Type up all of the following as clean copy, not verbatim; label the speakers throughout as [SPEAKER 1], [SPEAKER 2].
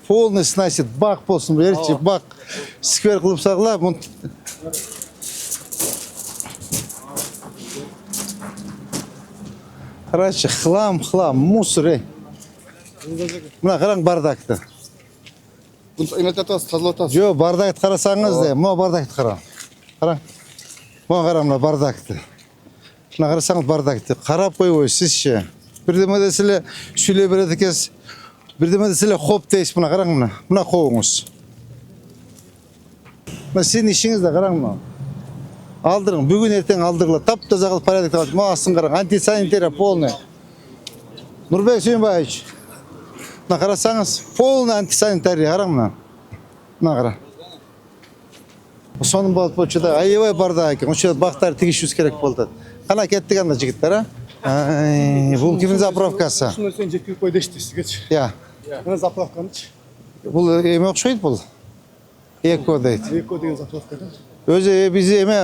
[SPEAKER 1] полный сносит, бак болсын, берші, бак. Сквер қылып сағыла, Короче, хлам, мусор, Мына қараң бардакты. Жо, бардакты қарасаңыз де, мұна бардакты қараң. Қараң. Мұна қараң, мұна бардакты. Мұна қарасаңыз бардакты. Қарап қой, сіз ше. Бірдеме десілі сүйле береді кез. Бірдеме десілі хоп дейсіз, мұна қараң мұна. Мұна қоғыңыз. Мұна сіздің ішіңізді қараң мұна. Алдырың, бүгін ертең алдырғыла. Тап-таза қылып порядок табады. Мұна астын қараң, антисанитария полный. Нұрбек Сүйінбаевич. Мұна қарасаңыз, полный антисанитария қараң мұна. Мұна қара. Соның болып өтшеді, айыбай барды екен. Өтшеді бақтары тегішуіз керек болды. Қана кеттік анда жігіттер, бұл кімін заправкасы?
[SPEAKER 2] Шын өсен жеткілік қойды ештесігеч.
[SPEAKER 1] Я.
[SPEAKER 2] Мұна заправканыч.
[SPEAKER 1] Бұл еме оқшайды бұл? Эко дейді.
[SPEAKER 2] Эко деген заправкада.
[SPEAKER 1] Өзі бізде еме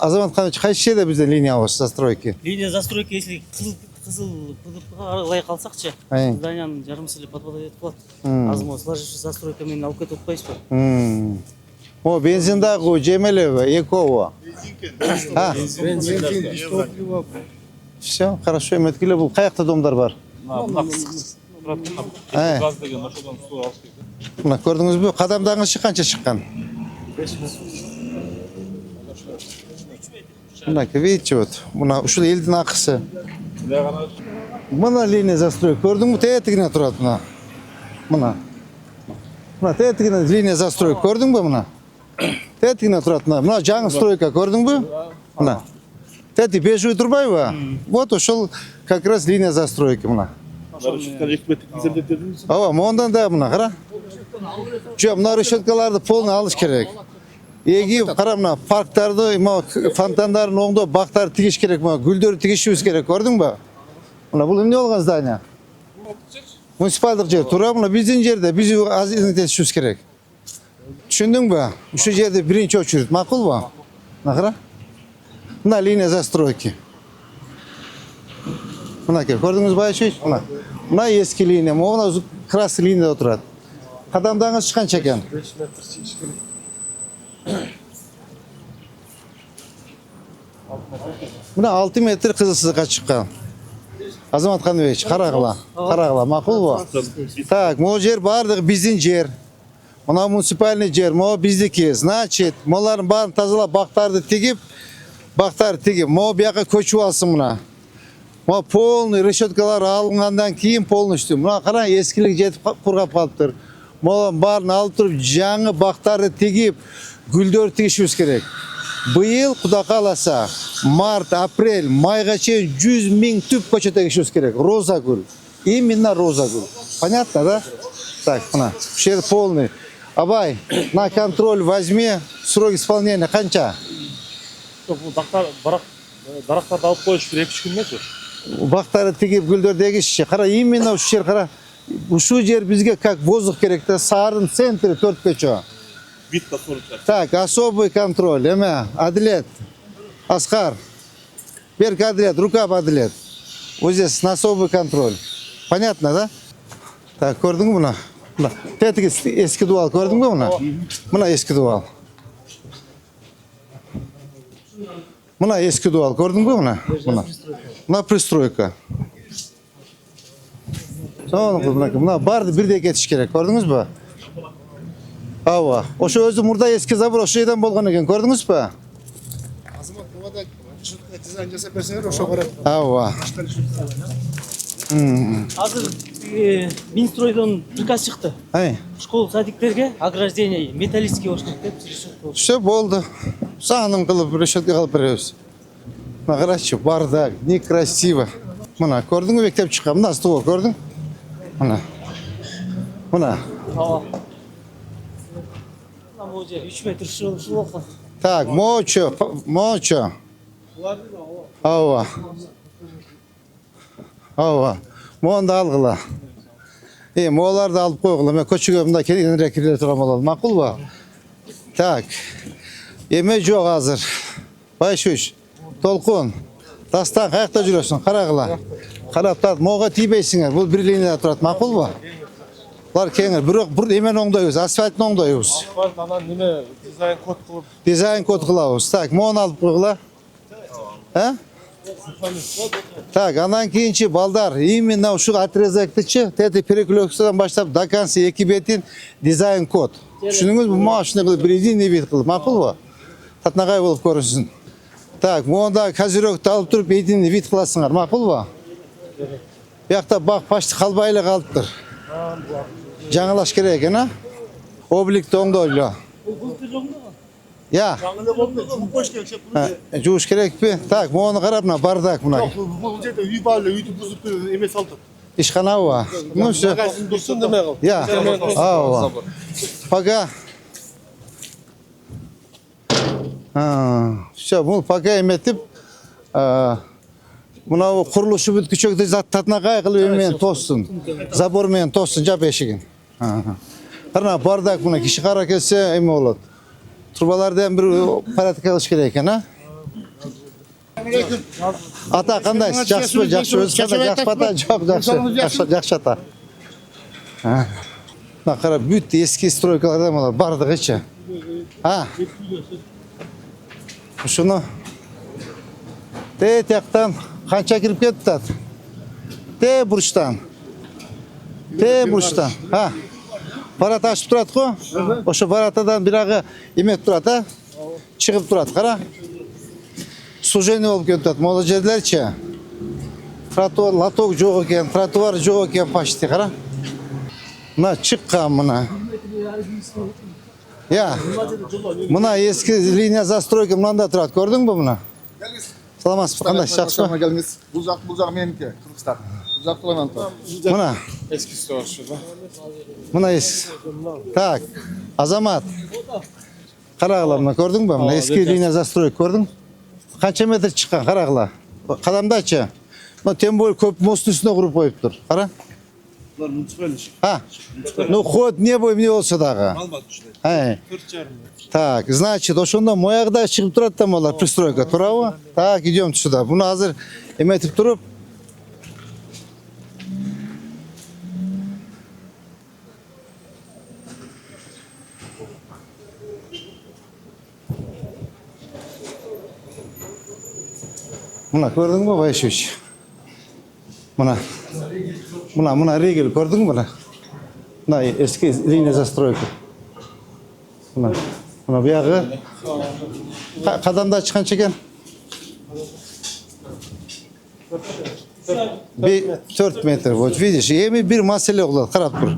[SPEAKER 1] Азамат Қаныч қайсы жерде бізде линия осы застройки?
[SPEAKER 3] Линия застройки, если қызыл ПДП-ға лай қалсақшы, зданияның жарымсылы подпадает етіп қалады. Азыма сложивший застройкамен алып кетіп отпайыз ба?
[SPEAKER 1] О, бензиндағы жемелі, эко.
[SPEAKER 2] Бензин,
[SPEAKER 1] Все, хорошо, еметкелі бұл. Қаяқта домдар бар?
[SPEAKER 4] Газ деген ошодан су алып келді.
[SPEAKER 1] Мына көрдіңіз бе? Қадамдағыңыз қанша шыққан? Мына видите, вот, мына ушыл елдің ақысы. Мына линия застройка, көрдің бе? Тетігіне тұрады мына. Мына тетігіне линия застройка, көрдің бе мына? Тетігіне тұрады мына. Мына жаңы стройка, көрдің бе? Мына. Тети бежуй тұрбай ба? Вот ушыл как раз линия застройки мына. Ава, мондан да мына, қара. Жоқ, мына решеткаларды полный алыш керек. Егіп, қара мына парктарды, фонтандарын оңды, бақтарды тігіш керек, гүлдері тігішуіз керек, көрдің ба? Мына бұл не олған здания? Муниципалдық жер, тұра мына біздің жерде, біз азинетесішуіз керек. Түшіндің ба? Үші жерде бірінші очередь, мақұл ба? Мына қара. Мына линия застройки. Мына ке, көрдіңіз ба үші? Мына ескі линия, мына красный линияда отырады. Қадамдаңыз шыққан чекен?
[SPEAKER 2] 5 метр шешкен.
[SPEAKER 1] Мына 6 метр қызылсызға шыққан. Азамат Қаныч, қарағыла, мақұл ба? Так, мұл жер бардығы біздің жер. Мына муниципальный жер, мұл біздікі. Значит, мұларын барын тазалап бақтарды тегіп, мұл бияқа көчу алсын мұна. Мұл полный решеткалар алынғандан кейін полностью. Мұна қара ескілік жетіп құрғап қалып тұр. Мұлын барын алып тұрып, жаңы бақтарды тегіп, гүлдер тегішуіз керек. Бұйыл, құда қаласа, март, апрель, майға чейін 100 000 түп көше тегішуіз керек. Роза гүл. Именно роза гүл. Понятно, да? Так, мұна, шер полный. Абай, на контроль возьми, срок исполнения қанша?
[SPEAKER 4] Дарақтарды алып қойыш бір 2-3 күн ме?
[SPEAKER 1] Бақтары тегіп гүлдер дегішші. Қара, именно ұшы жер қара. Ұшы жер бізге как воздух керек. Сарын центре 4 көче. Так, особый контроль. Адлет. Асқар. Берк Адлет, рукав Адлет. Вот здесь на особый контроль. Понятно, да? Так, көрдің мұна? Тетігі ескі дуал, көрдің бе мұна? Мұна ескі дуал. Мұна ескі дуал, көрдің бе мұна? Мұна пристройка. Мұна барды бірде кетіш керек, көрдіңіз бе? Ава, ошы өзі мұрда ескі забыр, ошы еден болған екен, көрдіңіз бе?
[SPEAKER 2] Азамат, бұғада дизайн жасап берсеңер, ошо қарап.
[SPEAKER 1] Ава.
[SPEAKER 3] Азыр Минстройдан приказ шықты. Школ садиктерге ограждение металлический болуш керек деп.
[SPEAKER 1] Все болды. Сағының қылып, решетке қалып береміз. Қарашы, бардак, некрасиво. Мұна, көрдің бе мектеп шыққан? Мұна стол, көрдің? Мұна.
[SPEAKER 3] Бұл жер 3 метр шыл оқын.
[SPEAKER 1] Так, мочо. Ава. Моғында алғыла. Моғаларды алып қойғыла. Мен көшіге мұнда келгенірек келер тұрам оладым. Мақұл ба? Так. Еме жоқ азыр. Байшуш, толқын. Дастан қаяқта жүресің? Қарағыла. Қарап тат, моға тейбейсіңер. Бұл бір линияда тұрады. Мақұл ба? Bular kеңir. Бирок бир эмен оңдойбуз, асфальтын оңдойбуз.
[SPEAKER 4] Асфальт анан неме дизайн код кылып
[SPEAKER 1] Дизайн код кылабыз. Так, мону алып койгула. Так, анан кийинчи балдар, именно ушу отрезоктучу, тети переклёксадан баштап до конца эки бетин дизайн код. Түшүнүңүзбү? Машина кылып, бредийный вид кылып, макулбу? Татнагай болуп көрүнсүн. Так, монда козырёкту алып туруп, единый вид кыласыңар, макулбу? Биякта бак почти калбай эле калыптыр. Жаңылаш керек экен, а? Обликти оңдойлу. Я. Жууш керекпи? Так, мону карап, мына бардак мына.
[SPEAKER 2] Бул жерде үй бар эле, үйдү бузуп эме салдык.
[SPEAKER 1] Ишканабы? Ну всё.
[SPEAKER 4] дурсун неме кылып.
[SPEAKER 1] Я. Ооба. Пока. Всё, бул пока эметип, мына курулушу бүткүчөктү татнагай кылып эмен тоссун. Забор менен тоссун, жап эшигин. Карна бардак мына киши кара келсе эме болот. Трубалардан бир порядок кылыш керек экен, а? Ата кандайсыз? Жакшыбы? Жакшы. Өзү кандай жакшы ата? Жок, жакшы. Жакшы ата. Мына кара, бүт эски стройкалардан булар бардыгычы. Ушуну тияктан канча кирип кетти? Те бурчтан. Барат ашып турат го? Ошо баратадан бирагы эмет турат, а? Чыгып турат, кара. Сужение болуп кетет. Могу жерлерчи. Тротуар, лоток жок экен, тротуар жок экен почти, кара. Мына чыккан мына. Я. Мына эски линия застройка мында турат. Көрдүңбү мына? Саламатсызбы? Кандайсыз? Жакшыбы?
[SPEAKER 2] Келиңиз. Бул жак меники, Кыргызстан. Бул жак кылган ата.
[SPEAKER 1] Мына.
[SPEAKER 4] Eski store şu da.
[SPEAKER 1] Мына эски. Так. Азамат. Карагыла мына, көрдүңбү? Мына эски линия застройка көрдүң? Канча метр чыккан, карагыла. Кадамдачы. Мына тем более көп мосттун үстүнө куруп коюптур. Кара.
[SPEAKER 4] Bunlar municipal iş.
[SPEAKER 1] Ну ход не бой эмне болсо дагы.
[SPEAKER 4] Almadı şurada. 4,5
[SPEAKER 1] Так, значит, ошондо моягда чыгып турат да булар пристройка, туурабы? Так, идем сюда. Буну азыр эметип туруп. Мына көрдүңбү, Байшевич? Мына регель көрдүңбү мына? Мына эски линия застройка. Мына биягы кадамда чыкканча экен? 4 метр. Вот видишь, эми бир маселе болот, карап тур.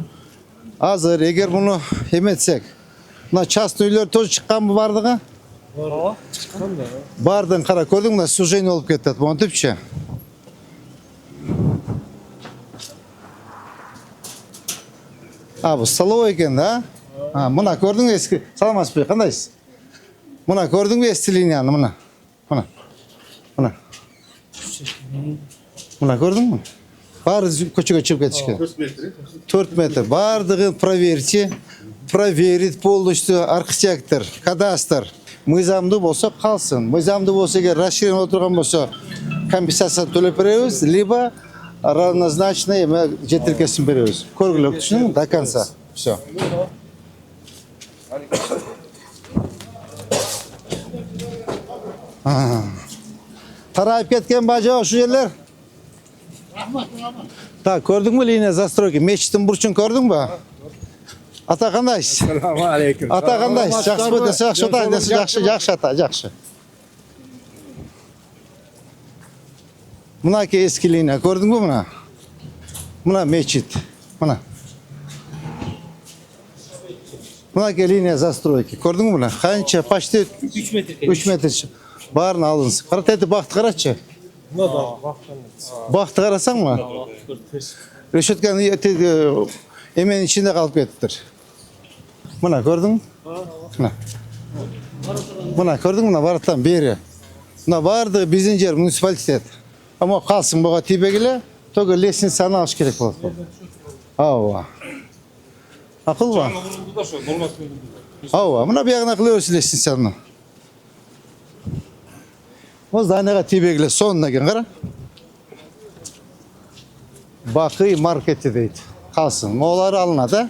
[SPEAKER 1] Азыр эгер муну эметсек, мына частный үйлөр тоже чыкканбы бардыгы?
[SPEAKER 4] Çıkan da.
[SPEAKER 1] Бардын, кара, көрдүң мына сужение болуп кетет, монтипчи. Бу столовый экен да? Мына көрдүң эски. Саламатсызбы? Кандайсыз? Мына көрдүңбү эски линияны, мына. Мына көрдүңбү? Баары көчөгө чыгып кетишкен. 4 метр. Бардыгын проверьте. Проверить полностью архитектор, кадастр. Мыйзамдуу болсо калсын. Мыйзамдуу болсо, эгер расширение отурган болсо, компенсация төлөп беребиз, либо равнозначный жетиркесин беребиз. Көргүлөк, түшүнүңбү? До конца. Всё. Тарайып кеткен бажа ушу жерлер? Так, көрдүңбү линия застройки? Мечиттин бурчун көрдүңбү? Ата кандайсыз?
[SPEAKER 2] Assalomu alaykum.
[SPEAKER 1] Ата кандайсыз? Жакшыбы десе жакшы, ата десе жакшы, жакшы ата, жакшы. Мынаки эски линия, көрдүңбү мына? Мына мечит. Мынаки линия застройки. Көрдүңбү мына? Канча почти
[SPEAKER 3] 3 метр.
[SPEAKER 1] 3 метр. Баарын алынсын. Кара тети бакты карачы.
[SPEAKER 4] Buna da bakın.
[SPEAKER 1] Бакты карасаңбы? Решетканы эменин ичинде калып кетиптир. Мына көрдүң? Мына көрдүң, мына бараттан бери. Мына бардыгы биздин жер муниципалитет. Ама калсын буга тийбегиле, төгө лестницаны алыш керек болот. Ооба. Акылбы?
[SPEAKER 4] Vuruldu da şu normal söyledi.
[SPEAKER 1] Ооба, мына биягына кыла берсин лестницаны. О зданияга тийбегиле сонуна экен, кара. Бакый маркети дейт. kalsın. Moğolları alınады.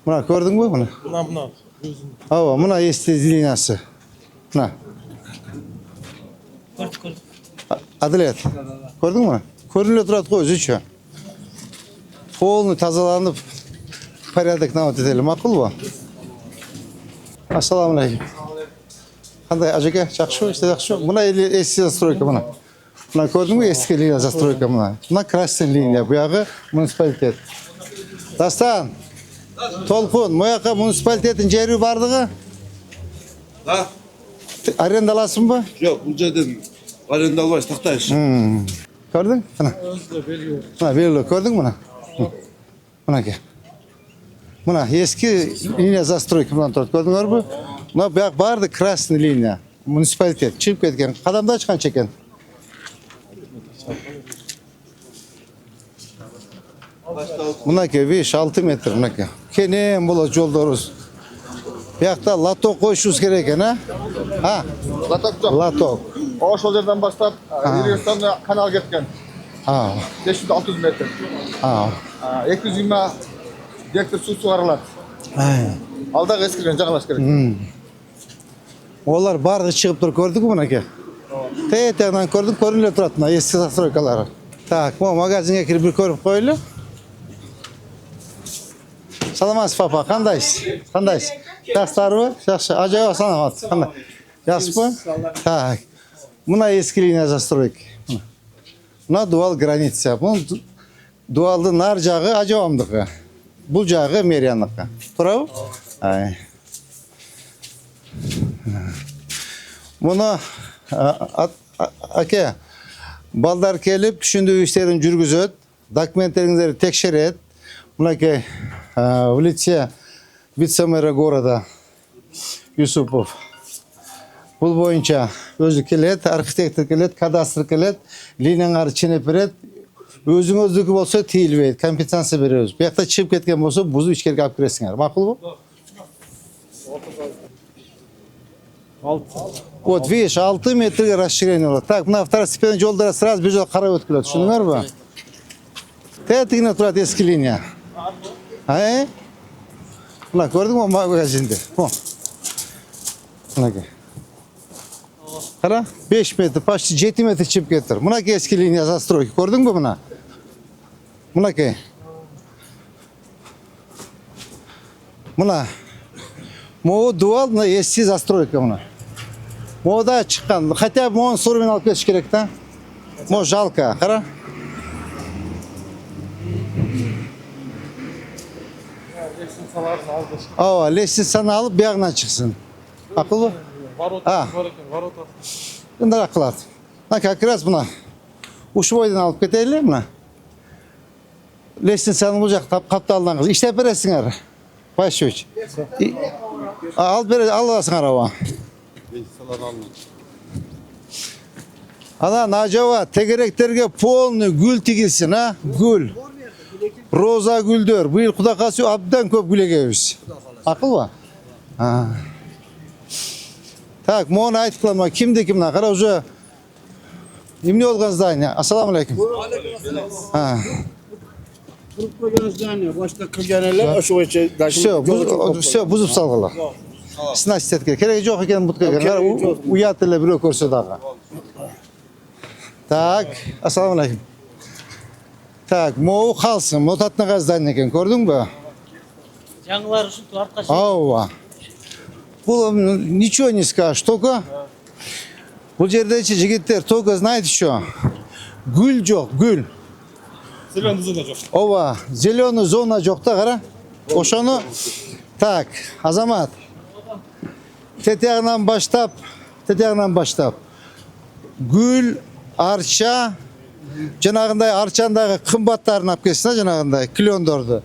[SPEAKER 1] Buna gördün mü bunu?
[SPEAKER 4] Buna. Gözün.
[SPEAKER 1] Ava, buna esti liniyası. Buna.
[SPEAKER 3] Gördük.
[SPEAKER 1] Adalet. Gördün mü? Көрініп тұрады ғой өзі şu. Полный тазаланып, порядок навод етелі. Мақұл ба? Ассаламалейкум. Қандай ажеке, жақсы işte жақсы. Мына eski застройка мына. Мына көрдің бе eski линия застройка мына. Мына красный линия, bu yağı municipalitet. Дастан, Толқын, bu яққа municipalitetin жері бардығы?
[SPEAKER 5] Ha?
[SPEAKER 1] Арендаlasın ба?
[SPEAKER 5] Yok, bu жерден аренда албайсыз, тактайсыз.
[SPEAKER 1] Gördün? Mına. Mına belli, gördün mü mına? Mına ki. Mına eski linya застройка mına тұрады, gördüңөр бі? Mına bu yaq bardı красный linya. Municipalitet, çıkıp ketken. Qadamda çıkan çeken. Mına ki 5-6 metre mına ki. Kenem bola жолдорубуз. Bu yaqta latok koyuşuz gereken ha? Ha?
[SPEAKER 2] Latok жоқ.
[SPEAKER 1] Latok.
[SPEAKER 2] Ошол жерден баштап Иргизстан канал кеткен.
[SPEAKER 1] Ha.
[SPEAKER 2] 500-600 метр.
[SPEAKER 1] Ha.
[SPEAKER 2] 220 гектар суу сугарылат. Алдагы эскирген жагалаш керек.
[SPEAKER 1] Олар барды çıkıp dur gördük mü mına ki? Teyetlerden gördüm, görünüyor turат mına eski застройкалары. Так, bu magazinге kirip bir көрüp koyulu. Salamaz papa, kandayız? Kandayız? Yaxşılar mı? Yaxşı. Acayip salamat. Kanday? Yaxşı mı? Так. Mına eski linya застройки. Mına dual granitsa. Bunun dualdı nar jağı acayamdığı. Bu jağı meryanlığı. Turabı? Ay. Bunu ake balдар kelip düşündüğü işlerin жүргүзөт, dokumentleringizleri tekşeret. Buna ki в лице вице-мэра города Юсупов. Бұл бойынша өзі келет, архитектор келет, кадастр келет, линияңары ченеп берет. Өзүңөздүкү болсо тийилбейт, компенсация беребиз. Буякта чыгып кеткен болсо бузуп ичкерге алып киресиңер. Макулбу? Вот видишь, 6 метрге расширение болады. Так, мына второстепенный жолдары сразу бир жол карап өтүп келет. Түшүндүңөрбү? Тетигине турат эски линия. Мына көрдүңбү магазинди? Мына Kara 5 metre, почти 7 metre çıkıp getir. Buna ki eski linya застройки. Gördün mü buna? Buna ki. Buna. Moğu dual, buna eski застройка buna. Moğu da çıkan. Хотя бы onun sorumen alıp geçiş gerek de. Moğu жалко. Kara. Ava, lesinsini alıp bir yandan çıksın. Akıllı? Ha. Bunlar akıllı. Bak akıraz buna. Uç boydan alıp gidelim mi? Lesinsini bulacak kaptaldan kız. İşte beresinler. Başlıyoruz. Al bere, al alasın araba. Ana Nacava tegereklerge polnu gül tigilsin ha. Gül. Roza güldür. Bu yıl Kuda Kasıyor abdan köp güle geliriz. Akıl var. Ha. Так, можно айтып калам, кимди кимна? Кара уже эмне болгон здание? Ассаламу алейкум.
[SPEAKER 2] Группа здание, башта кырган эле ошо боюнча
[SPEAKER 1] Все, бузуп салгыла. Снасть этке. Кереги жок экен бутка экен. Уят эле бирөө көрсө дагы. Так, ассаламу алейкум. Так, могу калсын. Мотатнага здание экен, көрдүңбү?
[SPEAKER 3] Жаңылар ушинтип артка
[SPEAKER 1] Ава. Бұл ничего не скажешь, только бұл жердечи жигиттер только знаете что? Гүл жоқ, гүл.
[SPEAKER 4] Зеленый зона жоқ.
[SPEAKER 1] Ова, зеленый зона жоқ та қара. Ошону так, Азамат. Тетягынан баштап. Гүл, арча, жанагындай арчандагы кымбаттарын алып келсин, жанагындай клондорду.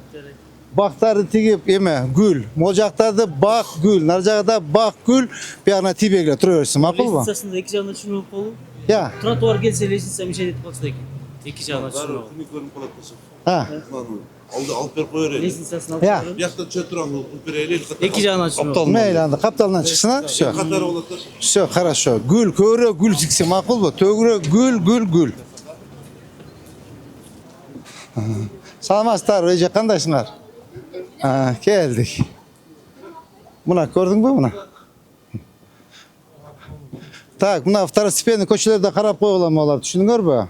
[SPEAKER 1] Baktарды тигип эме гүл, могул жактарды бак гүл, нар жагда бак гүл, биягына тийбегиле тура берсин, макулбу?
[SPEAKER 3] Лестницасында эки жагына түшүрмөк болуп.
[SPEAKER 1] Я.
[SPEAKER 3] Тротуар келсе лестница мешает этип калса экен. Эки жагына түшүрмөк.
[SPEAKER 5] Күнү көрүнүп калат болсо.
[SPEAKER 1] Ha.
[SPEAKER 5] Алып берип коер эле.
[SPEAKER 3] Лестницасын алып
[SPEAKER 1] Я.
[SPEAKER 3] чыгарып,
[SPEAKER 5] Биякта чөп турам, кылып берели.
[SPEAKER 3] эки жагына түшүрмөк.
[SPEAKER 1] Мейли анда капталынан чыксын, ha? Все.
[SPEAKER 5] Катары болот да.
[SPEAKER 1] Все, хорошо. Гүл, көбүрөөк гүл чыксын, макулбу? Төгүрөөк гүл. Саламатсыздар, Ece кандайсыңар? Келдик. Мына көрдүңбү мына? Так, мына второстепенный көчөлөрдө карап койгула болот. Түшүндүңөрбү?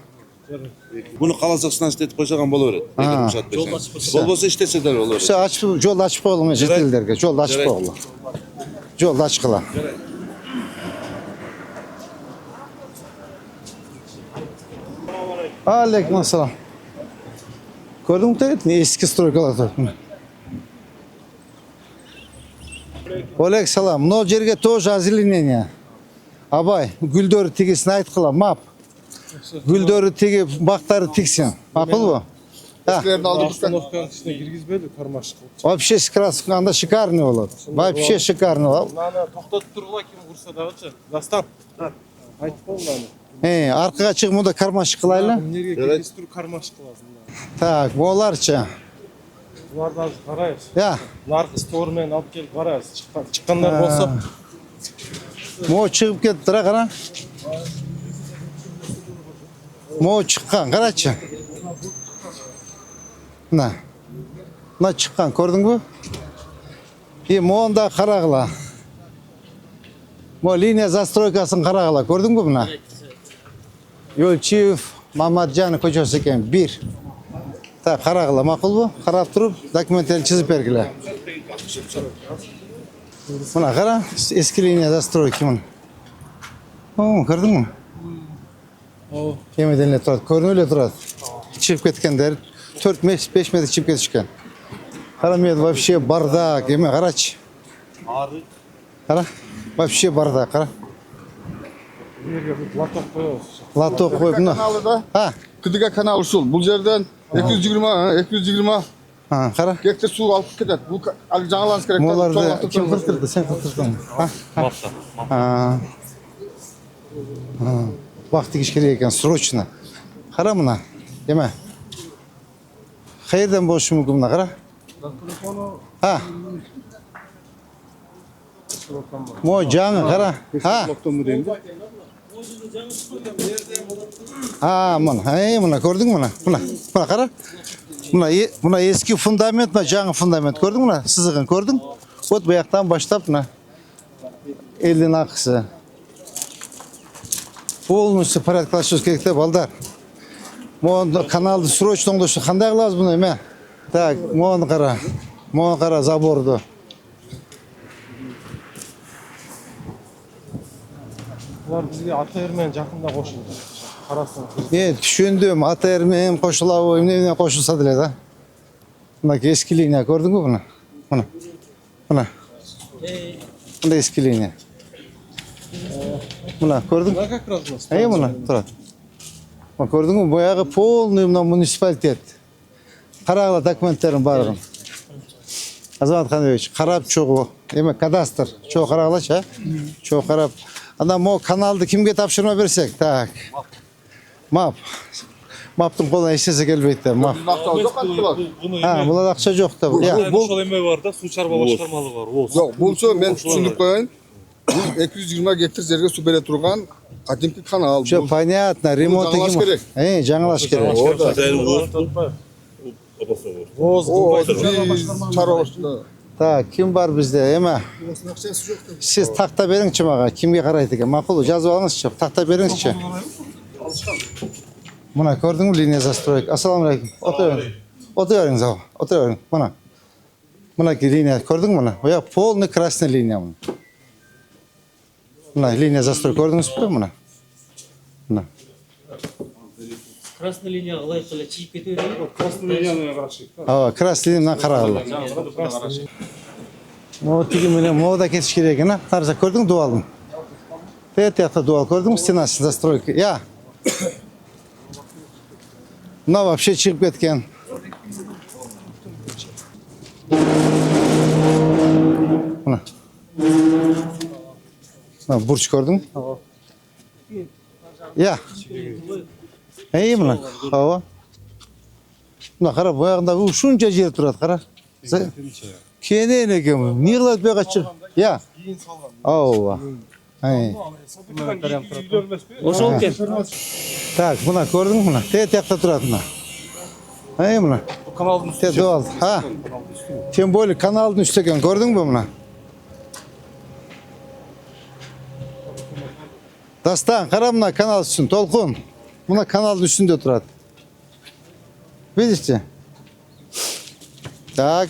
[SPEAKER 5] Bunu kalacak stansı etip koyacağım bol öğret. Bolbosa iştese de olur.
[SPEAKER 1] Все, ачып, жолду ачып койгула жет элдерге. Жолду ачып койгула. Жолду ачкыла. Алейкум ассалам. Көрдүңбү тегет? Эски стройкалар турат. Олег салам. Мына жерге тоже озеленение. Абай, гүлдөрү тигисин айткыла, мап. Гүлдөрү тигип, бактары тиксин. Макулбу?
[SPEAKER 2] Eskilerini aldık usta.
[SPEAKER 4] Остановканын içine girgizбейди, кармашык кылып.
[SPEAKER 1] Вообще анда шикарный болот. Вообще шикарный болот.
[SPEAKER 4] Наны токтотуп тургула ким курса дагычы. Дастан. Айтып кой мынаны.
[SPEAKER 1] Аркага чыгып мында кармашык кылайлы.
[SPEAKER 4] Эмнеге киргизип кармашык кыласың?
[SPEAKER 1] Так, буларчы.
[SPEAKER 4] Буларды азыр карайбыз.
[SPEAKER 1] Я,
[SPEAKER 4] Наркы стор менен алып келип карайбыз. Чыккандар болсо,
[SPEAKER 1] мо чыгып кетти, кара. Мо чыккан, карачы. Мына чыккан, көрдүңбү? Монда карагыла. Мо линия застройкасын карагыла, көрдүңбү мына? Yolchiyev Mamadjan көчөсү экен, 1. Так, карагыла, макулбу? Карап туруп, документтерди чизип бергиле. Мына кара, эски линия застройки мына. Көрдүңбү? Эмеден эле турат, көрүнүп эле турат. Чыгып кеткендер 4-5 метр чыгып кетишкен. Кара, мен вообще бардак, эме карачы. Кара, вообще бардак, кара.
[SPEAKER 4] жерге лоток коебуз.
[SPEAKER 1] Лоток коюп, мына.
[SPEAKER 2] Kanalı da. Kıdıga kanal usul. Bu yerden 220
[SPEAKER 1] Кара.
[SPEAKER 2] gektar su alıp gider. Bu жаңалаңыз керек.
[SPEAKER 1] Моларды ким кыртырды, сен кыртырдың. Бак тигиш керек экен, срочно. Кара мына. Эме. Кайерден болушу мүмкүн мына, кара. Мо жаңы, кара. Мына көрдүң мына. Мына кара. Мына эски фундамент, мына жаңы фундамент. Көрдүң мына? Сызыгын көрдүң? Вот буяктан баштап мына. Элдин акысы. Полностью порядкалашыбыз керек деп балдар. Мону каналды срочно оңдошу кандай кылабыз буну эме? Так, мону кара. Мону кара заборду.
[SPEAKER 4] Булар бизге АТР менен жакында кошулду. Карасаң.
[SPEAKER 1] Түшүндүм, АТР менен кошулабы, эмне кошулса деле да. Мына эски линия көрдүңбү мына? Мына эски линия. Мына көрдүң?
[SPEAKER 4] Мына как раз нас.
[SPEAKER 1] Мына турат. Мына көрдүңбү? Боягы полный мына муниципалитет. Карагыла документтерин баарын. Азамат Ханович, карап чогуу. Эме кадастр. Чогуу карагылачы, Чогуу карап. Анда мо каналды кимге тапшырма берсек? Так. Мап. Маптың колуна эч нерсе келбейт да. Мап. Булар акча жок да.
[SPEAKER 4] Ошол эме бар да, суу чарба башкармалы бар.
[SPEAKER 2] Yok, bulsa ben düşündük koyayım. Bu 220 gektar yerге su bere turgan kadimki kanal.
[SPEAKER 1] Все понятно, ремонт
[SPEAKER 2] жаңалаш керек.
[SPEAKER 1] жаңалаш керек.
[SPEAKER 2] Çaro başında.
[SPEAKER 1] Так, ким бар бизде? Эме. Сиз такта бериңчи мага, кимге карайт экен? Макул, жазып алыңызчы. Такта бериңизчи. Мына көрдүңбү линия застройка? Ассаламу алейкум. Отуриңиз ага. Отуриң. Мына линия көрдүңбү мына? Буя полный красный линия мына. Мына линия застройка көрдүңүзбү мына? Мына.
[SPEAKER 3] Красный линия ылайык эле чийип кетип береби?
[SPEAKER 4] Красный линияны карашык.
[SPEAKER 1] Красный линияны карагыла. Могу тиги менен могу да кетиш керек экен, Тарза көрдүң дуалын? Тиякта дуал көрдүңбү? Стенасы застройка. Я. Мына вообще чыгып кеткен. Мына. Мына бурч көрдүң? Я. Мына. Мына кара, боягында ушунча жер турат, кара. Кенен экен, эмне кылат буяка чыгып? Я. Ооба.
[SPEAKER 3] Ошол экен.
[SPEAKER 1] Так, мына көрдүңбү мына? Тиякта турат мына. Mına.
[SPEAKER 4] Bu kanalın üstü.
[SPEAKER 1] Te doğal. Ha. Tем более kanalın üstü ekan. Gördün mü mına? Dastan, qara mına kanal üstün, Толқын. Mına kanalın üstünde turadi. Видите? Так.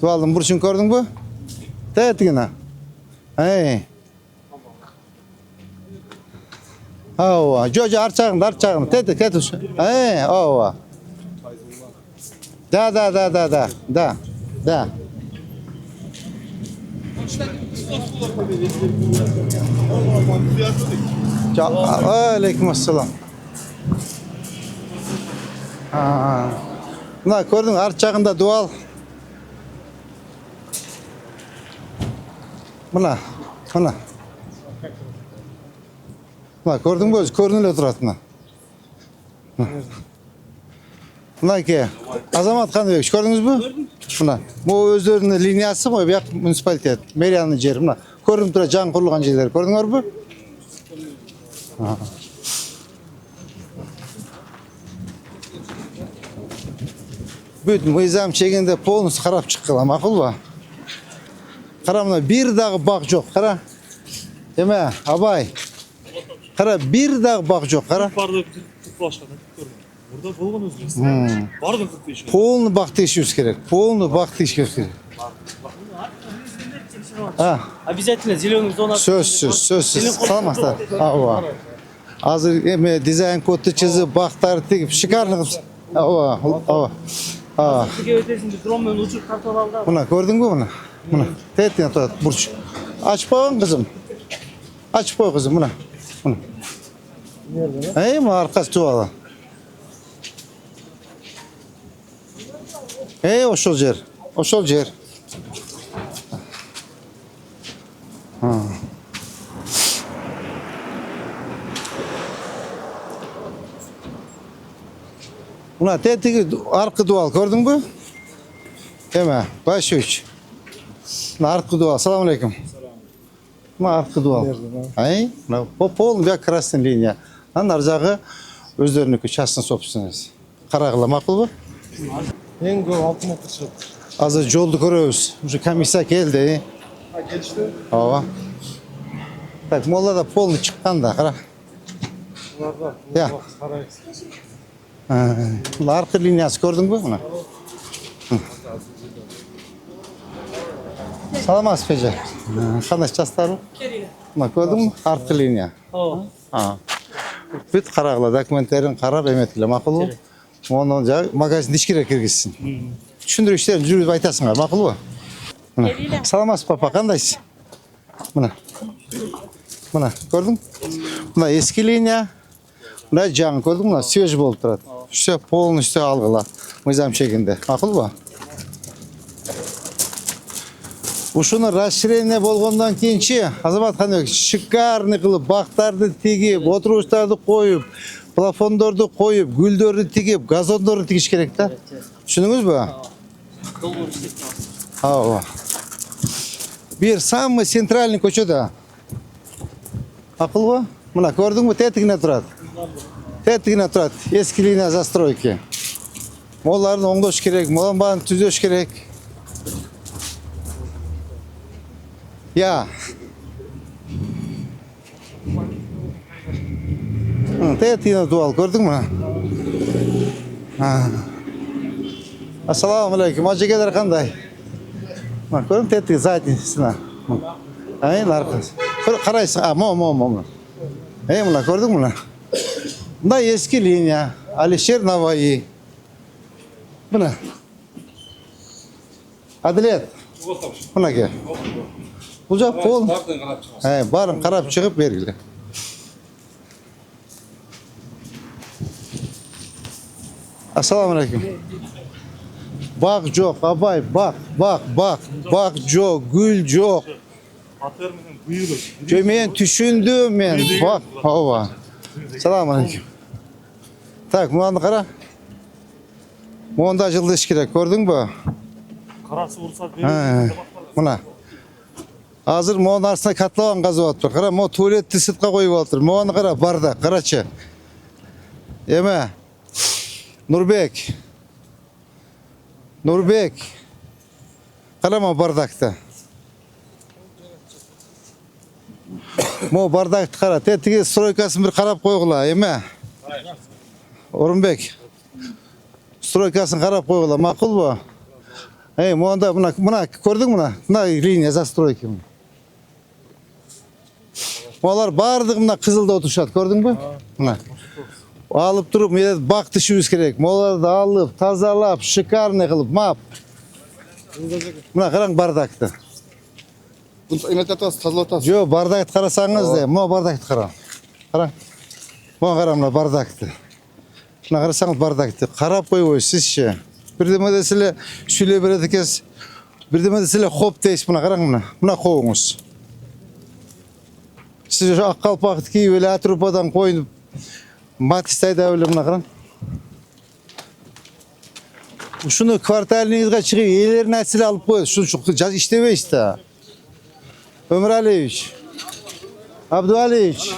[SPEAKER 1] Dualın burçun gördün mü? Teğetgine. Hey. Ава, жо арчагын. Тет. Ава. Да. Алейкум ассалам. Мына көрдің арчагында дуал. Мына. Mına gördün mü? Көрініле тұрады мына. Mına ke. Азамат Қаныбекович, көрдіңіз бі? Mına. Bu өздерінің линиясы ғой, бұяқ муниципалитет, мэрияның жері. Mına. Көрініп тұрады жаңа құрылған жерлер. Көрдіңіз бі? Bütün мыйзам шегенде полностью қарап шыққыла, мақұл ба? Қара мына бір дағы бақ жоқ, қара. Деме, абай. Қара, бір дағы бақ жоқ, қара.
[SPEAKER 4] Барды 40 башқа көрдім. Burada болған өзгеріс. Барды 45.
[SPEAKER 1] Полный бақ тексеріс керек. Полный бақ тексеріс керек.
[SPEAKER 3] Обязательно зеленый зона.
[SPEAKER 1] Сөзсіз. Саламатсыздар. Ава. Азыр эме дизайн кодты чизип, бақтарды тегіп, шикарный қылып. Ава.
[SPEAKER 3] Сізге өтесінде дронмен ұшып тартып алды.
[SPEAKER 1] Мына көрдің бе мына? Тетіне тұрады бұрыш. Açıp қойған қызым. Açıp қой қызым, мына. Мына арқасы туалы. Ошол жер. Mına tetigi arqı dual gördün mü? Eme, başüç. Mına arqı dual. Assalamu alaikum. Mına arqı dual. Ay, полный бек красный линия. Ар жағы өздерінікі частный собственность. Қарағыла мақұл ба?
[SPEAKER 4] Ең көп 6 метр шығып.
[SPEAKER 1] Азыр жолды көрөбүз. Уже комиссия келди.
[SPEAKER 4] Келишти?
[SPEAKER 1] Ооба. Так, моллада полный чыккан да, кара.
[SPEAKER 4] Буларда.
[SPEAKER 1] Я. Мына аркы линиясы көрдүңбү мына? Саламатсыз пеже. Кандай жастарбы? Мына көрдүңбү? Аркы линия. Бүт карагыла документтерин карап эметкиле, макулбу? Onu magazin içkire kirgizsin. Düşündürüşlerini жүргізіп айтасыңар, мақұл ба? Саламатсыз папа, қандайсыз? Мына, көрдің? Мына ескі линия, мына жаңы көрдің, мына свежий болып тұрады. Все полностью алғыла, мыйзам шегінде, мақұл ба? Ушуны расширение болгондон кийинчи Азамат Қаныбекович шикарный кылып бактарды тигип, отургучтарды коюп, плафондорду коюп, гүлдөрдү тигип, газондорду тигиш керек да. Түшүндүңүзбү? Ооба. Бир самый центральный көчөдө. Акылбы? Мына көрдүңбү, тетигине турат. Эски линия застройки. Моларды оңдош керек, молан баарын түзөш керек. Я. Тетигине дуал, көрдүңбү? Ассаламу алейкум, ажекелер кандай? Көрдүң тетиги задницасына. Аркасы. Карайсың, мо. Мына көрдүң мына? Мына эски линия, Алишер Наваи. Мына. Адилет. Мына ке. Бул жак пол. Барын карап чыгып бергиле. Ассаламу алейкум. Бак жок, абай, бак жок, гүл жок.
[SPEAKER 4] Атыр менен бүйүлүп.
[SPEAKER 1] Жö мен түшүндүм мен. Бак, ооба. Салам алейкум. Так, мынаны кара. Монда жылдыш керек, көрдүңбү?
[SPEAKER 4] Карасы урса берүү.
[SPEAKER 1] Мына. Азыр монун арасына котлован казып атыптыр. Кара, мо туалетти сыртка коюп атыр. Мону кара, бардак, карачы. Eme. Nurbek. Nurbek. Karama bardakta. Mo bardakta kara. Tetigi stroykasını bir karap koygula. Eme. Orunbek. Stroykasını karap koygula. Makul bu. Hey, moğonda buna gördün mü? Buna liniya za stroyki. Moğlar bardığımda kızılda oturuşat. Gördün mü? Buna. Alıp durup bak dışımız gerek. Moğları da alıp, tazalap, şıkarını kılıp, map. Buna karang bardakta.
[SPEAKER 2] Bunu emet atası, tazla atası.
[SPEAKER 1] Jo bardakta karasanız da, mo bardakta karang. Karang. Mo karamla bardakta. Buna karasanız bardakta. Karap koy sizce. Bir de medesile şöyle bir etkes. Bir de medesile hop deyiş buna karang buna. Buna koyunuz. Siz şu akkalpakıt ki öyle atrupadan koyup Matistayda öyle buna karang. Şunu kvartalinizga çıkıyor. Yeğlerin açıyla alıp koyuyor. Şu işteve işte. Ömer Aliyeviç. Abdüaliyeviç.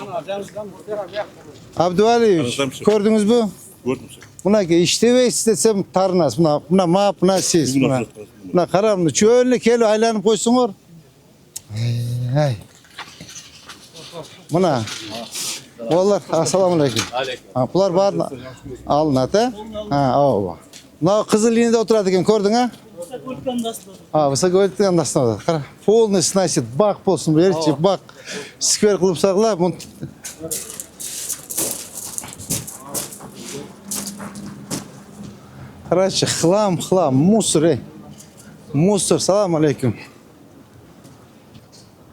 [SPEAKER 1] Abdüaliyeviç. Gördünüz mü?
[SPEAKER 5] Gördüm.
[SPEAKER 1] Buna ki işteve istesem tarnas. Buna map, buna siz. Buna karamlı. Şöyle kelo aylanıp koysun var. Hey. Buna. Oğullar, assalamu aleyküm. Bular var mı? Alın hata. Ha, o. Buna kızıl liniyede oturardı eken gördün ha? Vısa göltüken dasına. Kara. Polny значит, bak bolsun bu yerçi, bak. Skver kılıp sağla. Короче, хлам, мусор, ey. Мусор, салам алейкум.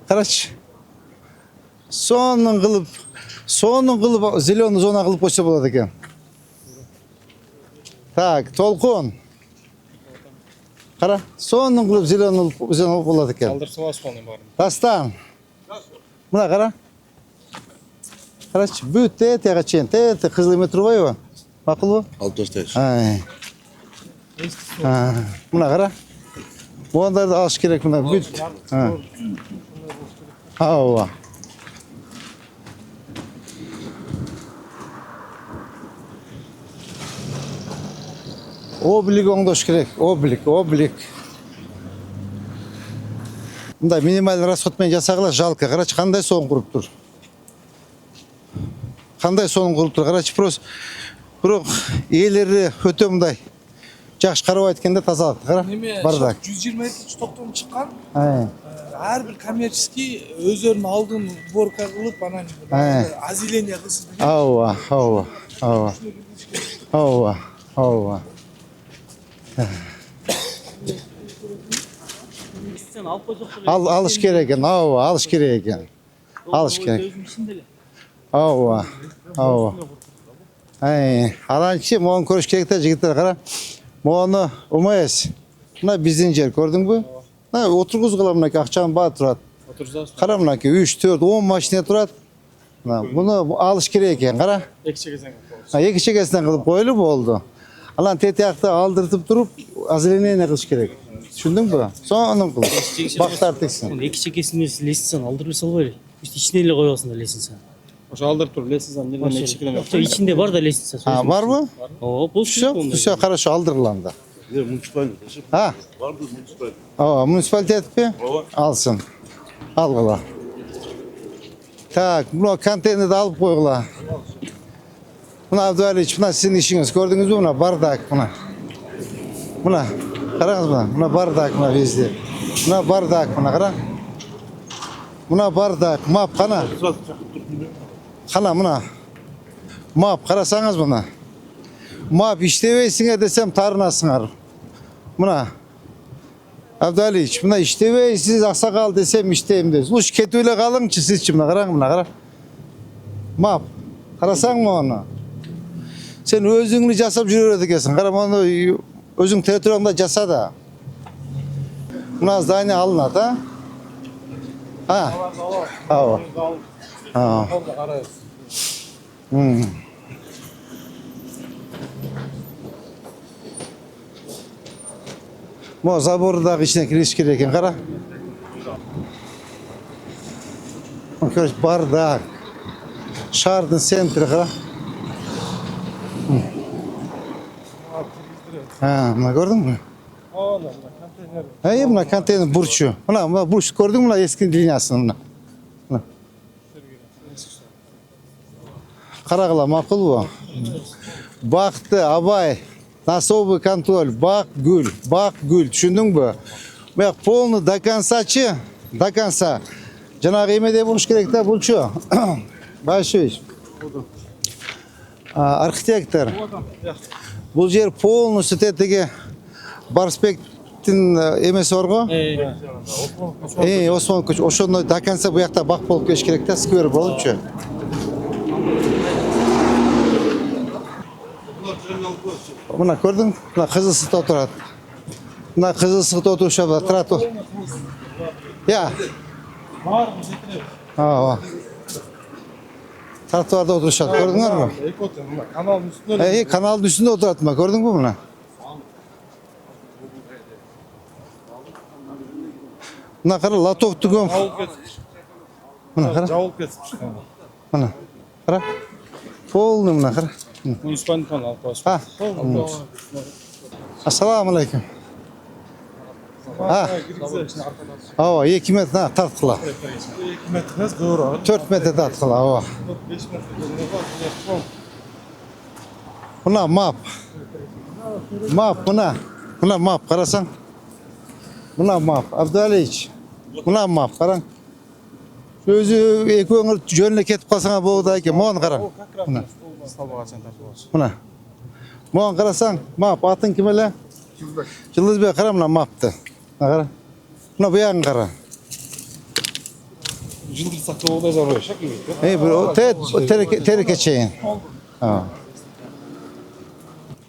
[SPEAKER 1] Короче, sonun kılıp zilonu zona kılıp koysa болады eken. Так, толкун. Kara, sonun kılıp zilonu болады eken.
[SPEAKER 4] Kaldırsa vasfonu var.
[SPEAKER 1] Dastan. Buna kara. Короче, büyüt tete kaçın, tete kızlı Metrovayeва. Makul bu?
[SPEAKER 5] Altostaş.
[SPEAKER 1] Ay. Buna kara. Bu onları da alış gerek buna. Büyüt. Hava. Oblik oңdoş керек, облик. Мындай минималь расходмен жасагыла жалко. Карачы кандай соң куруп тур. Кандай соң куруп тур. Карачы просто бирок ээлери өтө мындай жакшы карап айткенде тазалык. Кара. Бардак.
[SPEAKER 6] 127 токтом чыккан. Ар бир коммерческий өздөрүнүн алдын сборка кылып анан азиление кылсын.
[SPEAKER 1] Ава.
[SPEAKER 3] Sen alıp koyacak.
[SPEAKER 1] Alış gerek eкен. Alış gerek eкен. Alış gerek. Ава. Alançı moğun көрүш керек да жигиттер кара. Moğunu умайыз. Мына биздин жер көрдүң бü? Мына отургузгула мынакей акчанын баары турат. Кара мынакей 3, 4, 10 машина турат. Буну алыш керек экен, кара. Эки чекесинен кылып коюлуп болду. Алан тетиякты алдыртып туруп, азеление кылыш керек. Түшүндүң бü? Сонун кыл. Бактар тексин.
[SPEAKER 3] Эки чекесini лестницаны алдырып салбайлы. İçine эле коёсуң да лестницаны.
[SPEAKER 4] Ошо алдырып туруп лестницаны жерден эчикилен.
[SPEAKER 3] İçinde var da лестница.
[SPEAKER 1] Барбы?
[SPEAKER 3] О, бул
[SPEAKER 1] Все хорошо, алдырыланды.
[SPEAKER 5] Муниципальный. Vardı municipal.
[SPEAKER 1] Municipalitet mi? Alsın. Algıla. Tak, bunu konteynerde alıp koygula. Buna Abdüaliyeviç, buna sizin işiniz. Gördünüz mü buna? Bardak buna. Buna. Karаңыз buna. Buna bardak buna bizde. Buna bardak buna kara. Buna bardak. Map kana. Kana buna. Map karasanız buna. Map işteveysiňe desem tarınasıňar. Buna. Abdüaliyeviç, buna iştevey siz aksakal desem işteyim deriz. Uç ketüyle kalınçı sizçi buna. Karaň buna kara. Map. Karasaň mı onu? Sen özüňni jasap jürür ekesin. Kara onu özüň territoriýaňda jasa da. Buna zdание alınat ha. Ha. Bu zabordağı içine giriş gerek eкен, kara. Bardak. Şardın sentri kara. Ha, buna gördün mü?
[SPEAKER 4] Oğlum konteyner.
[SPEAKER 1] Hey, buna konteyner burçu. Buna burç gördün mü? Buna eski linyasını buna. Buna. Karagıla makul bu. Baktı abay. Nasıl bu kontrol? Bak gül. Bak gül. Düşündün mü? Bak polnu dakansaçı. Dakansa. Cana kıymete buluş gerek de bulçu. Başlıyoruz. Arxitektor. Bu yer polnu stetegi Barspektin emesi var go? Osman Koç. Oşonda dakansa bu yakta bak bolup keş gerek de skver bolupçu. Buna gördün? Buna Kızılsık'ta oturat. Buna Kızılsık'ta oturuşa tırat o. Ya.
[SPEAKER 4] Var mı getirelim?
[SPEAKER 1] Ha. Tratuarda oturuşa. Gördün mü?
[SPEAKER 4] Ekoten bak kanalın üstünde.
[SPEAKER 1] Hey, kanalın üstünde oturatma. Gördün mü bunu? Buna kadar latok tugum.
[SPEAKER 4] Cavul kesmiş.
[SPEAKER 1] Buna kadar.
[SPEAKER 4] Cavul kesmiş.
[SPEAKER 1] Buna. Kadar. Polnu buna kadar.
[SPEAKER 4] Municipal kanal koş.
[SPEAKER 1] Ha. Assalamu alaikum. Ha. Hava 2 metre ha tartqıla.
[SPEAKER 4] 2 metre doğru.
[SPEAKER 1] 4 metre tartqıla hava.
[SPEAKER 4] 5 metre doğru.
[SPEAKER 1] Buna map. Map buna. Buna map qarasan. Buna map. Abdaliç. Buna map qaran. Özü ekoңür жөнүнө кетип калсаңа болду экен. Мону кара. Бuna. Buna. Moğan qarasan map atın kim ele? Yıldızbek qara buna maptı. Buna qara. Buna bu yağın qara.
[SPEAKER 4] Жылдыр сактоодо зарыл шакыл.
[SPEAKER 1] Hey bu tereke çeyin. Ha.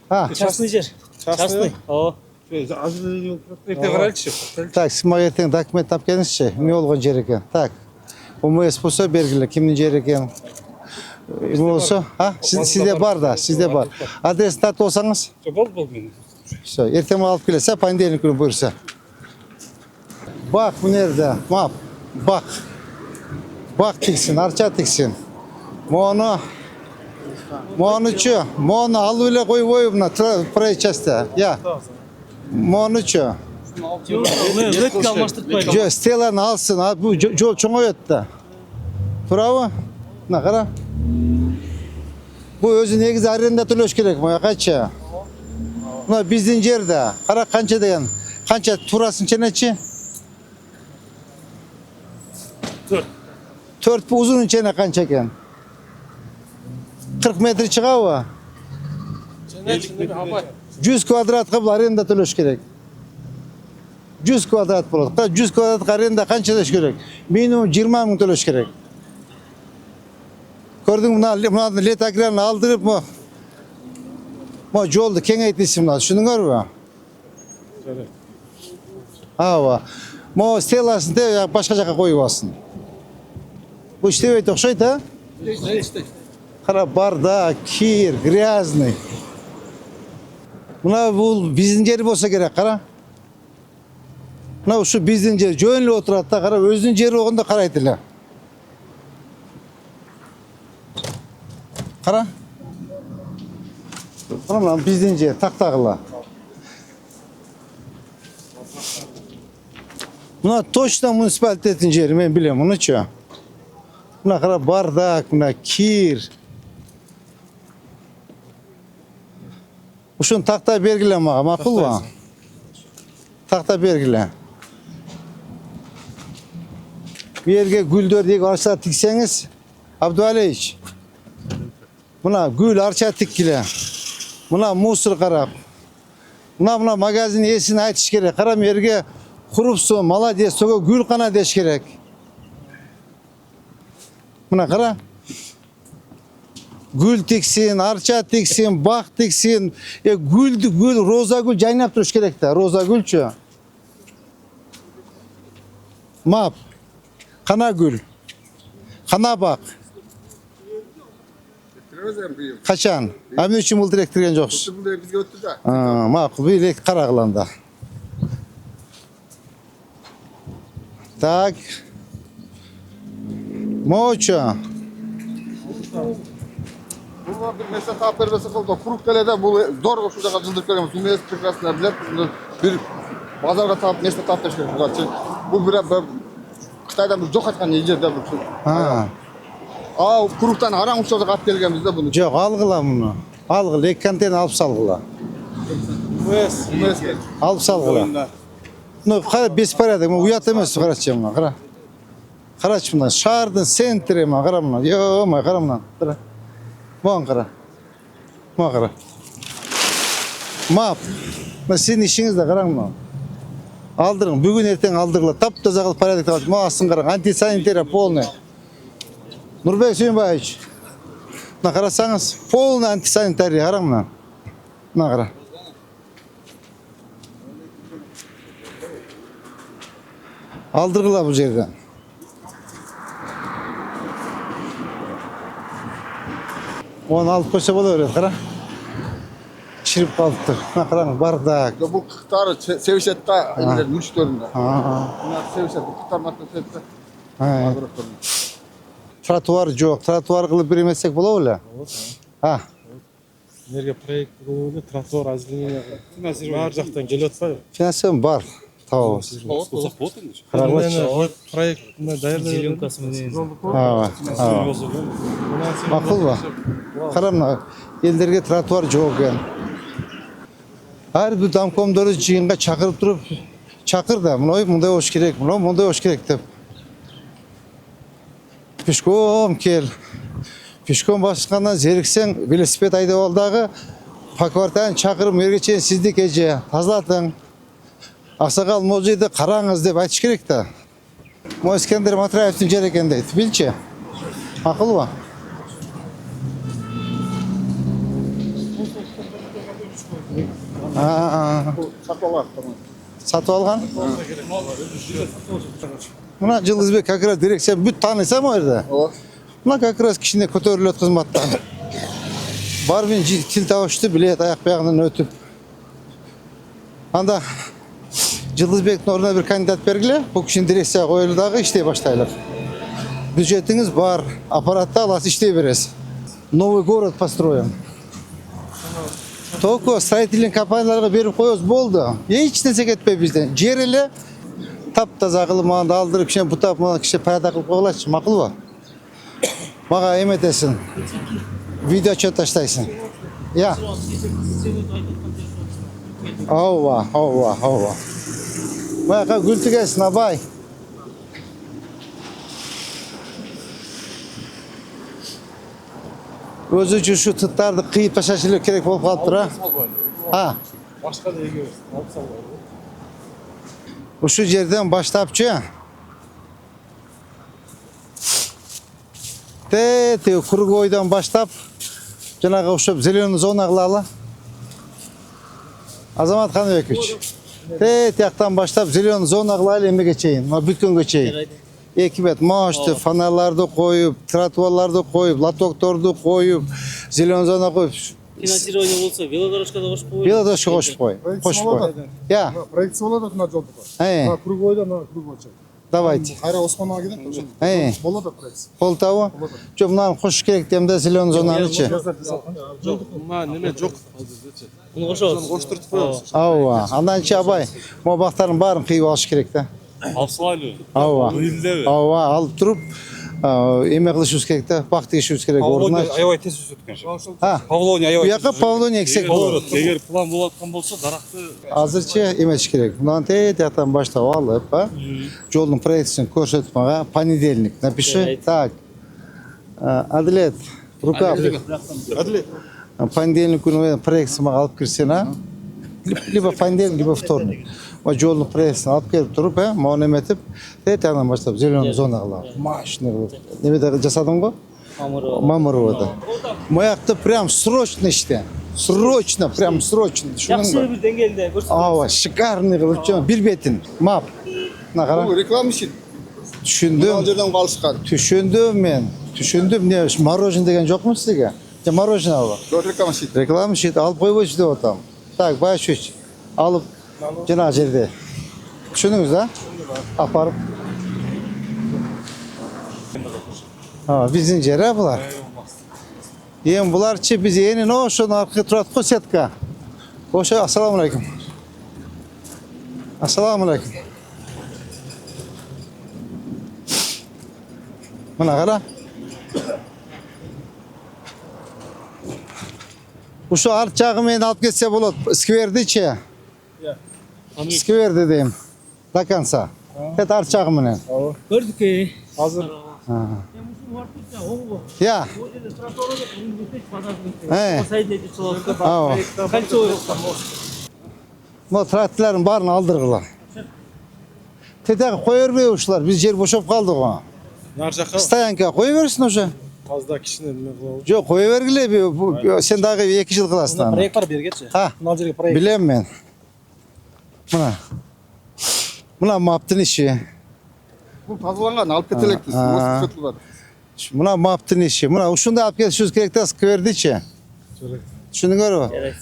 [SPEAKER 1] Ha.
[SPEAKER 3] Частный жер. Частный. О.
[SPEAKER 4] Проекте карайлычы.
[SPEAKER 1] Так, siz magetin dokument tap gelmişse ne olgun yer eken. Tak. Bu mües bolsa belgili kimin yer eken. Bu olsa ha sizde var da sizde var. Adres tat olsanız.
[SPEAKER 4] Бол менин.
[SPEAKER 1] Все, ertem alıp gelirse pandelik günü buyursa. Bak bu nerede? Map. Bak. Bak tiksin, arça tiksin. Mono. Monuçu. Mono al öyle koy buna. Buraya çeste. Ya. Monuçu.
[SPEAKER 3] Ötke almaştırtmayın.
[SPEAKER 1] Jo, Stella'nı alsın. Bu yol çoğu öttü. Bravo. Ne kadar? Bu özü negiz arenda төлөш керек. Moya kaça? Buna bizden yerde. Kara kança degen. Kança turasın çeneçi? 4 bu uzun çene kança eken? 40 metre çığa va? 100 kvadrat kabul arenda төлөш керек. 100 kvadrat болады. 100 kvadrat arenda kança төлөш керек? Minimum 20 000 төлөш керек. Gördün mü? Buna let agranı aldırıp mı? Ma yoldu kengeytmişim lan. Şunu gör mü? Ha. Ma stelasın de başka jaka koyup alsın. Bu işte öyle okşaydı ha? Kara bardak, kir, gрязный. Buna bu bizden yeri bolsa gerek kara. Buna şu bizden yeri jönlü oturat da kara özünün yeri oğunda karaydılar. Kara. Tamam bizden yeri taktağıla. Buna точно municipalitetin yeri ben biliyorum onu çöğüm. Buna kara bardak, buna kir. Uşun takta belgile makul mu? Takta belgile. Bir yerge güldör diye arsa tikseniz Abdüaliç. Buna gül arça tikkile. Buna musur karab. Buna magazin yesini aytiş gerek. Karam yerge kurupsun, maladiye soğuk gül kana deş gerek. Buna kara. Gül tiksin, arça tiksin, bak tiksin. Gül, roza gül caynap duruş gerek de. Roza gül çö. Map. Kana gül. Kana bak. Kaçan? Hem 3 yıl direktirgen joks.
[SPEAKER 2] Bizge öttü da.
[SPEAKER 1] Makul bir karagılanda. Tak. Moço.
[SPEAKER 2] Bir mesele taap vermesi oldu. Kuruktele'de bu zor koşu jaga жылдырып береміз. Умес прекрасно білет. Bir базарға таап, mesele taap теш керек. Bu bir Қытайдан biz жоқ айтқан жерде бір.
[SPEAKER 1] Ha.
[SPEAKER 2] Kuruktан араң ұшып алып келгенбізде бұны.
[SPEAKER 1] Жоқ, алғыла мұны. Алғыла, 2 контейнер алып салғыла.
[SPEAKER 2] Умес.
[SPEAKER 1] Алып салғыла. Ну, беспорядок, ұят емес, қарашы мұна, қара. Қарашы мұна, шардың центрі ма, қара мұна. Йо-май, қара мұна. Қара. Бұған қара. Бұған қара. Мап. Сенің ішіңізді қараң мұна. Алдырың, бүгін ертең алдырғыла. Тап-таза қылып порядок табады. Мұна астын қараң, антисанитария полный. Нұрбек Сүйінбаевич. Мұна қарасаңыз, полный антисанитария, қараң мұна. Мұна қара. Алдырғыла бұл жерден. Оны алып қойса бола береді, қара. Шіріп қалып тұр. Мына қараң, бардак.
[SPEAKER 2] Бұл қықтары севишетті мүштерінде. Севишет, бұл қықтар маттан севишет.
[SPEAKER 1] Тротуар жоқ. Тротуар қылып беремесек бола өлі?
[SPEAKER 4] Энергия проект болуы, тротуар әзірлігіне бар жақтан келіп отпай.
[SPEAKER 1] Финансиям бар. Табамыз.
[SPEAKER 4] Проект даярлау.
[SPEAKER 3] Зеленкасы менен.
[SPEAKER 1] Мақұл ба? Қарамна, елдерге тротуар жоқ екен. Әрбір дамкомдары жиынға шақырып тұрып, шақырды, мұндай ош керек, мұндай ош керек деп. Пешком кел. Пешком басқаннан зеріксең, велосипед айдап алдағы, паквартаны шақырып, мерге чейін сізді кеже, тазалатың. Ақсақал музейді қараңыз деп айтыш керек та. Искендер Матраевтің жер екен дейді. Білші? Ақыл ба? Сатып алған? Мұна Жылғызбек как раз дирекция бүт танысам ойырды. Мұна как раз кішіне көтерілет қызматтан. Бармен тіл тауышты білет аяқ баяғынан өтіп. Анда Жылғызбектің орнына бір кандидат бергіле, бұл кішін дирекция қойылдағы іштей баштайлық. Бюджетіңіз бар, аппаратта аласы іштей бересіз. Новый город построен. Только строительный компанияларға беріп қойыз болды. Еш нәрсе кетпей бізден. Жер еле тап-таза қылып маңды алдырып, кішен бұтап маған кішен пайда қылып қойылайшы. Мақыл ба? Маға еметесің. Видео отчет таштайсың. Я. Ауа. Байқа гүл тігесін, абай. Өзі үшін шу тұттарды қиып ташашылы керек болып қалып тұра.
[SPEAKER 4] Башқа да еге алып салып.
[SPEAKER 1] Ұшы жерден баштапчы. Кругойдан баштап, жаңағы ұшып зеленый зона қылалы. Азамат Қаныбекович. Тияқтан баштап зеленый зона қылалы емеге чейін, бүткенге чейін. Екібет мошты, фонарларды қойып, тротуарларды қойып, лотокторды қойып, зеленый зона қойып.
[SPEAKER 3] Финансирование болса, велодорожкада қошып қойып.
[SPEAKER 1] Велодорожка қошып қой. Я.
[SPEAKER 2] Проект болады на жолды. Кругойда на кругойча.
[SPEAKER 1] Давайте.
[SPEAKER 2] Қайра Османова кетеді. Болады проект.
[SPEAKER 1] Қолтауы. Жоқ, мынаны қош керек демді зеленый зонаны че.
[SPEAKER 4] Жоқ, неме жоқ.
[SPEAKER 3] Бұны қошауыз.
[SPEAKER 4] Қоштыртып қоямыз.
[SPEAKER 1] Ауа. Андан че абай. Мо бақтарын барын қиып алыш керек та.
[SPEAKER 4] Алып салайлы.
[SPEAKER 1] Ауа. Алып тұрып, еме қылышуыз керек та. Бақты ешуіз керек.
[SPEAKER 4] Павлония аябай тез өсеткен шығар. Павлония аябай.
[SPEAKER 1] Бұяққа Павлония ексек болады.
[SPEAKER 4] Егер план болатқан болса, дарақты...
[SPEAKER 1] Азырче емеш керек. Мұнан тияқтан баштап алып, жолдың проектісін көрсетіп маға. Понедельник. Напиши. Так. Адлет. Рука.
[SPEAKER 2] Адлет.
[SPEAKER 1] Понедельник күні проектісі маға алып кірсен, либо понедельник, либо вторник. Жолдың проектісін алып келіп тұрып, маған еметіп, тияқтан баштап зеленый зона қылап. Машина қылып. Немеді жасадың ғой? Мамыровада. Мояқты прям срочно іште. Срочно, прям срочно.
[SPEAKER 3] Жақсы бір деңгелде көрсетіп.
[SPEAKER 1] Ауа, шикарный қылып жүрген. Bir бетін. Мап.
[SPEAKER 2] Бұл реклама үшін.
[SPEAKER 1] Түшіндім.
[SPEAKER 2] Жерден қалышқан.
[SPEAKER 1] Түшіндім мен. Түшіндім. Не, морожен деген жоқ мұн сізге? Морожен алып.
[SPEAKER 2] Жоқ реклама үшін.
[SPEAKER 1] Реклама үшін. Алып қойып өші деп отам. Так, бай шөш. Алып, жана жерде. Түшіндіңіз да? Апарып. Bizin jere bular. Endi bularchi biz enin oşun arka turat ko setka. Oşa assalomu alaykum. Assalomu alaykum. Mana qara. Uşu artjagı meni alıp ketse bolot. Skverdiçi. Skverdi deyim. Dakansa. Et artjagı menen.
[SPEAKER 3] Gördük ki.
[SPEAKER 6] Hazır.
[SPEAKER 1] Ya. He. Aa. Motratların barını aldırgılar. Tetek koyur uşlar. Biz yer boşop kaldık ona.
[SPEAKER 4] Nar jaka
[SPEAKER 1] Stayanka koyuversin oşa.
[SPEAKER 4] az da kişinin nima qilib.
[SPEAKER 1] Yok koyuvergile sen daha 2 yıl kılasın.
[SPEAKER 6] Proyekt var bergeçi.
[SPEAKER 1] Ha.
[SPEAKER 6] Mınal жерге proyekt.
[SPEAKER 1] Bilem ben. Buna maptın işi.
[SPEAKER 2] Бул тазаланган, алып кетелек дейсиз.
[SPEAKER 1] А.
[SPEAKER 2] Өсүп кетилди.
[SPEAKER 1] Buna maptın işi. Buna uşunda alıp gelişiz gerekte skverdiçi. Düşündüңөр mü?
[SPEAKER 3] Evet.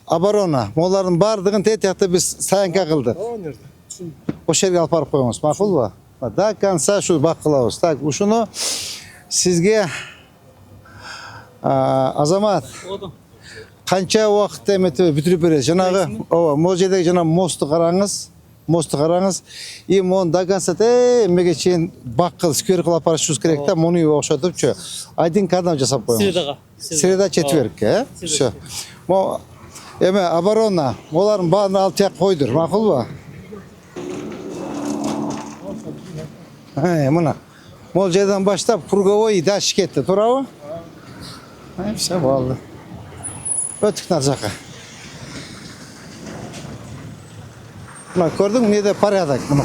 [SPEAKER 1] Abarona. Moların bardığın tetyakta biz sayanka kıldık.
[SPEAKER 4] O nerede?
[SPEAKER 1] O şerge alıp barıp koyumuz. Makul mu? Da kansa şu bakılavuz. Tak uşunu sizge azamat
[SPEAKER 3] Oldu.
[SPEAKER 1] kança vaqt emeti bitirip beresiz. Janağı o mojedeki jana mostu qarаңыз. Mostu qarаңыз. Em on da kansa emmege çeyin bakkıl skver kılıp barışız керек та муну окшотупчу. Айдин кадам жасап коюңуз.
[SPEAKER 3] Средаға.
[SPEAKER 1] Sırada четверг, he? Şu. Mo eme abarona, moların bağını altıya koydur, makul mu? He, buna. Molca'dan başlayıp Kurgovo'yu da şirkette, turava? Hepsi bağlı. Ötük narzaka. Buna gördün mü? Ne de para yadak bunu.